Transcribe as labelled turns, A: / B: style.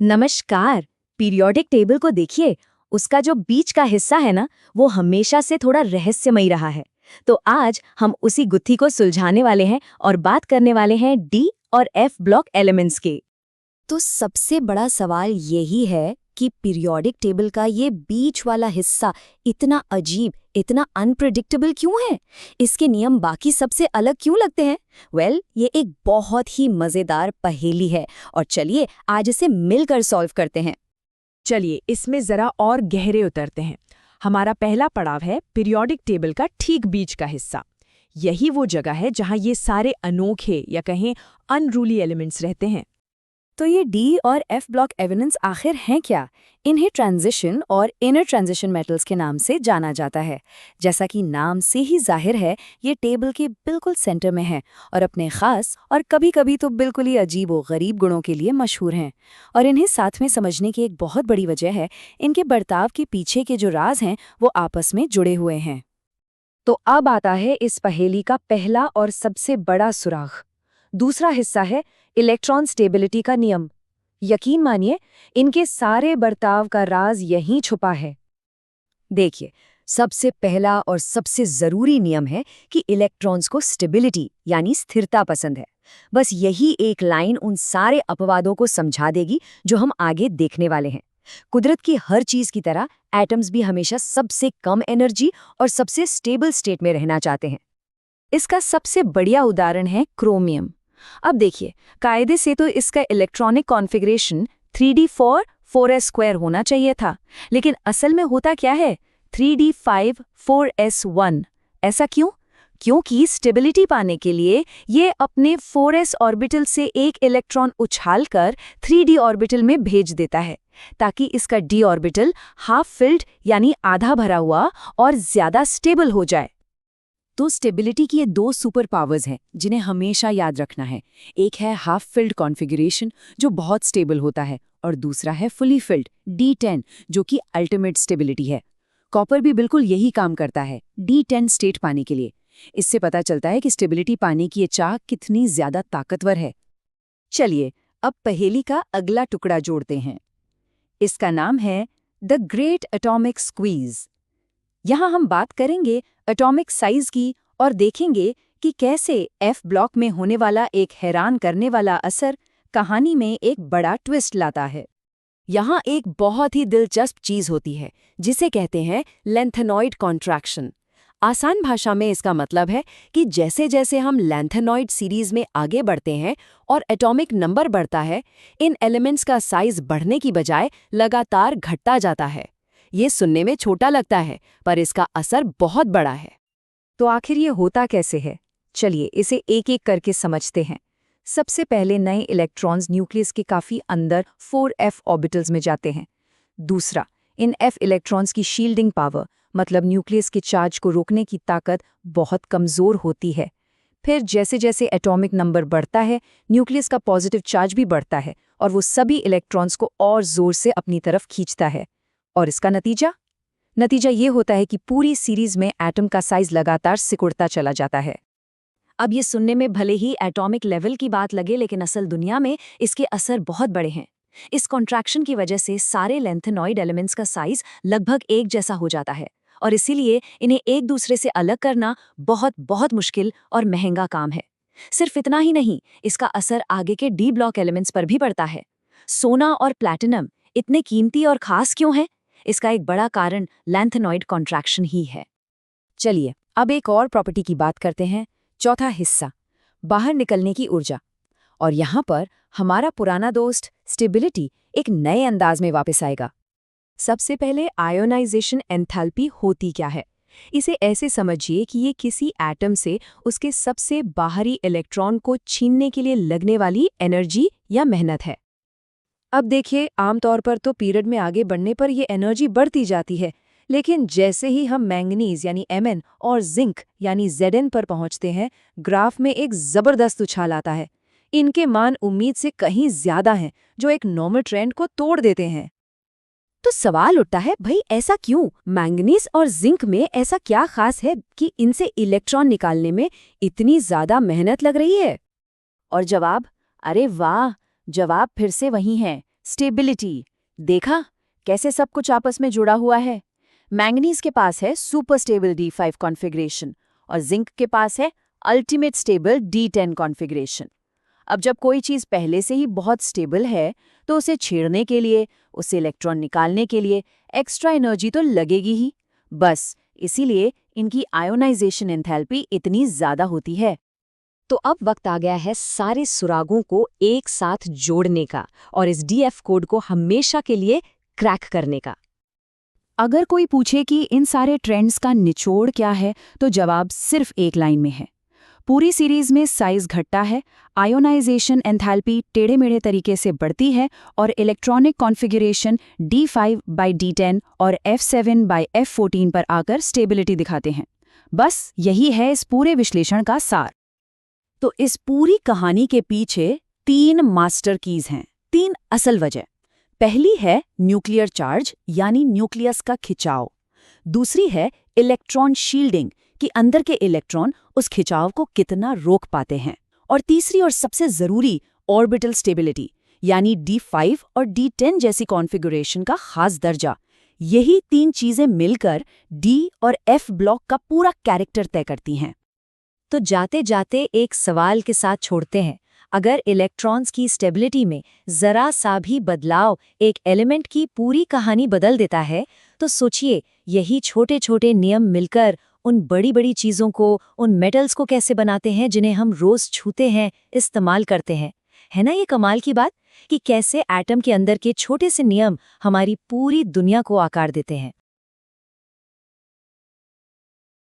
A: नमस्कार। Periodic table को देखिए, उसका जो बीच का हिस्सा है ना, वो हमेशा से थोड़ा रहस्यमयी रहा है। तो आज हम उसी गुत्थी को सुलझाने वाले हैं और बात करने वाले हैं डी और एफ ब्लॉक एलिमेंट्स के।
B: तो सबसे बड़ा सवाल यही है कि पीरियोडिक टेबल का ये बीच वाला हिस्सा इतना अजीब, इतना अनप्रेडिक्टेबल क्यों है? इसके नियम बाकी सबसे अलग क्यों लगते हैं? ये एक बहुत ही मजेदार पहेली है और चलिए आज इसे मिलकर सॉल्व करते हैं।
C: चलिए इसमें जरा और गहरे उतरते हैं। हमारा पहला पड़ाव है पीरियोडिक टेबल का ठीक बीच का हिस्सा। यही वो जगह है जहां ये सारे अनोखे या कहें अनरूली एलिमेंट्स रहते हैं।
B: तो ये डी और एफ ब्लॉक एलिमेंट्स आखिर हैं क्या? इन्हें ट्रांजिशन और इनर ट्रांजिशन मेटल्स के नाम से जाना जाता है। जैसा कि नाम से ही जाहिर है, ये टेबल के बिल्कुल सेंटर में है और अपने खास और कभी-कभी तो बिल्कुल ही अजीब और गरीब गुणों के लिए मशहूर हैं। और इन्हें साथ में समझने की एक बहुत बड़ी वजह है, इनके बर्ताव के पीछे के जो राज हैं वो आपस में जुड़े हुए हैं।
A: तो अब आता है इस पहेली का पहला और सबसे बड़ा सुराग। दूसरा हिस्सा है इलेक्ट्रॉन स्टेबिलिटी का नियम। यकीन मानिए, इनके सारे बर्ताव का राज यहीं छुपा है। देखिए, सबसे पहला और सबसे जरूरी नियम है कि इलेक्ट्रॉन्स को स्टेबिलिटी यानी स्थिरता पसंद है। बस यही एक लाइन उन सारे अपवादों को समझा देगी जो हम आगे देखने वाले हैं। कुदरत की हर चीज की तरह एटम्स भी हमेशा सबसे कम एनर्जी और सबसे स्टेबल स्टेट में रहना चाहते हैं। इसका सबसे बढ़िया उदाहरण है क्रोमियम। अब देखिए, कायदे से तो इसका इलेक्ट्रॉनिक कॉन्फ़िगरेशन 3d4 4s² होना चाहिए था, लेकिन असल में होता क्या है 3d5 4s1। ऐसा क्यों? क्योंकि स्टेबिलिटी पाने के लिए ये अपने 4s ऑर्बिटल से एक इलेक्ट्रॉन उछालकर 3d ऑर्बिटल में भेज देता है, ताकि इसका d ऑर्बिटल हाफ फिल्ड यानी आधा भरा हुआ और ज्यादा स्टेबल हो जाए।
B: तो स्टेबिलिटी की ये दो सुपर पावर्स हैं जिन्हें हमेशा याद रखना है। एक है हाफ फिल्ड कॉन्फ़िगरेशन जो बहुत स्टेबल होता है, और दूसरा है फुली फिल्ड D10 जो कि अल्टीमेट स्टेबिलिटी है। कॉपर भी बिल्कुल यही काम करता है, D10 स्टेट पाने के लिए। इससे पता चलता है कि स्टेबिलिटी पाने की ये चाह कितनी ज्यादा ताकतवर है। चलिए अब पहेली का अगला टुकड़ा जोड़ते हैं। इसका नाम है द ग्रेट एटॉमिक स्क्वीज। यहाँ हम बात करेंगे एटॉमिक साइज की और देखेंगे कि कैसे एफ ब्लॉक में होने वाला एक हैरान करने वाला असर कहानी में एक बड़ा ट्विस्ट लाता है। यहाँ एक बहुत ही दिलचस्प चीज होती है जिसे कहते हैं लेंथेनॉइड कॉन्ट्रैक्शन। आसान भाषा में इसका मतलब है कि जैसे जैसे हम लेंथेनॉइड सीरीज में आगे बढ़ते हैं और एटॉमिक नंबर बढ़ता है, इन एलिमेंट्स का साइज बढ़ने की बजाय लगातार घटता जाता है। ये सुनने में छोटा लगता है, पर इसका असर बहुत बड़ा है।
A: तो आखिर ये होता कैसे है? चलिए इसे एक एक करके समझते हैं। सबसे पहले नए इलेक्ट्रॉन्स न्यूक्लियस के काफी अंदर 4f ऑर्बिटल्स में जाते हैं। दूसरा, इन f इलेक्ट्रॉन्स की शील्डिंग पावर मतलब न्यूक्लियस के चार्ज को रोकने की ताकत बहुत कमजोर होती है। फिर जैसे जैसे एटॉमिक नंबर बढ़ता है, न्यूक्लियस का पॉजिटिव चार्ज भी बढ़ता है और वो सभी इलेक्ट्रॉन्स को और जोर से अपनी तरफ खींचता है। और इसका नतीजा ये होता है कि पूरी सीरीज में एटम का साइज लगातार सिकुड़ता चला जाता है। अब ये सुनने में भले ही एटॉमिक लेवल की बात लगे, लेकिन असल दुनिया में इसके असर बहुत बड़े हैं। इस कॉन्ट्रैक्शन की वजह से सारे लेंथेनॉइड एलिमेंट्स का साइज लगभग एक जैसा हो जाता है और इसीलिए इन्हें एक दूसरे से अलग करना बहुत बहुत मुश्किल और महंगा काम है। सिर्फ इतना ही नहीं, इसका असर आगे के डी ब्लॉक एलिमेंट्स पर भी पड़ता है। सोना और प्लैटिनम इतने कीमती और खास क्यों हैं? इसका एक बड़ा कारण लेंथेनॉइड कॉन्ट्रैक्शन ही है। चलिए अब एक और प्रॉपर्टी की बात करते हैं। चौथा हिस्सा, बाहर निकलने की ऊर्जा। और यहाँ पर हमारा पुराना दोस्त स्टेबिलिटी एक नए अंदाज में वापस आएगा। सबसे पहले आयोनाइजेशन एंथैल्पी होती क्या है? इसे ऐसे समझिए कि ये किसी एटम से उसके सबसे बाहरी इलेक्ट्रॉन को छीनने के लिए लगने वाली एनर्जी या मेहनत है। अब देखिए, आमतौर पर तो पीरियड में आगे बढ़ने पर ये एनर्जी बढ़ती जाती है, लेकिन जैसे ही हम मैंगनीज यानी Mn और जिंक यानी Zn पर पहुंचते हैं, ग्राफ में एक जबरदस्त उछाल आता है। इनके मान उम्मीद से कहीं ज्यादा हैं, जो एक नॉर्मल ट्रेंड को तोड़ देते हैं। तो सवाल उठता है, भाई ऐसा क्यों? मैंगनीज और जिंक में ऐसा क्या खास है कि इनसे इलेक्ट्रॉन निकालने में इतनी ज्यादा मेहनत लग रही है? और जवाब, अरे वाह, जवाब फिर से वही है,
B: स्टेबिलिटी। देखा कैसे सब कुछ आपस में जुड़ा हुआ है। मैंगनीज के पास है सुपर स्टेबल D5 कॉन्फ़िगरेशन और जिंक के पास है अल्टीमेट स्टेबल D10 कॉन्फ़िगरेशन। अब जब कोई चीज़ पहले से ही बहुत स्टेबल है तो उसे छेड़ने के लिए, उससे इलेक्ट्रॉन निकालने के लिए एक्स्ट्रा एनर्जी तो लगेगी ही। बस इसीलिए इनकी आयोनाइजेशन एंथैल्पी इतनी ज़्यादा होती है।
A: तो अब वक्त आ गया है सारे सुरागों को एक साथ जोड़ने का और इस DF कोड को हमेशा के लिए क्रैक करने का।
B: अगर कोई पूछे कि इन सारे ट्रेंड्स का निचोड़ क्या है, तो जवाब सिर्फ एक लाइन में है। पूरी सीरीज में साइज घटता है, आयोनाइजेशन एंथैल्पी टेढ़े-मेढ़े तरीके से बढ़ती है और इलेक्ट्रॉनिक कॉन्फ़िगरेशन D5/D10 और F7/F14 पर आकर स्टेबिलिटी दिखाते हैं। बस यही है इस पूरे विश्लेषण का सार। तो इस पूरी कहानी के पीछे 3 मास्टर कीज हैं, 3 असल वजह। पहली है न्यूक्लियर चार्ज यानी न्यूक्लियस का खिंचाव। दूसरी है इलेक्ट्रॉन शील्डिंग कि अंदर के इलेक्ट्रॉन उस खिंचाव को कितना रोक पाते हैं। और तीसरी और सबसे जरूरी ऑर्बिटल स्टेबिलिटी यानी D5 और D10 जैसी कॉन्फ़िगरेशन का खास दर्जा। यही 3 चीजें मिलकर D और F ब्लॉक का पूरा कैरेक्टर तय करती हैं।
A: तो जाते जाते एक सवाल के साथ छोड़ते हैं। अगर इलेक्ट्रॉन्स की स्टेबिलिटी में जरा सा भी बदलाव एक एलिमेंट की पूरी कहानी बदल देता है, तो सोचिए यही छोटे छोटे नियम मिलकर उन बड़ी बड़ी चीज़ों को, उन मेटल्स को कैसे बनाते हैं जिन्हें हम रोज़ छूते हैं, इस्तेमाल करते हैं। है ना ये कमाल की बात कि कैसे एटम के अंदर के छोटे से नियम हमारी पूरी दुनिया को आकार देते हैं।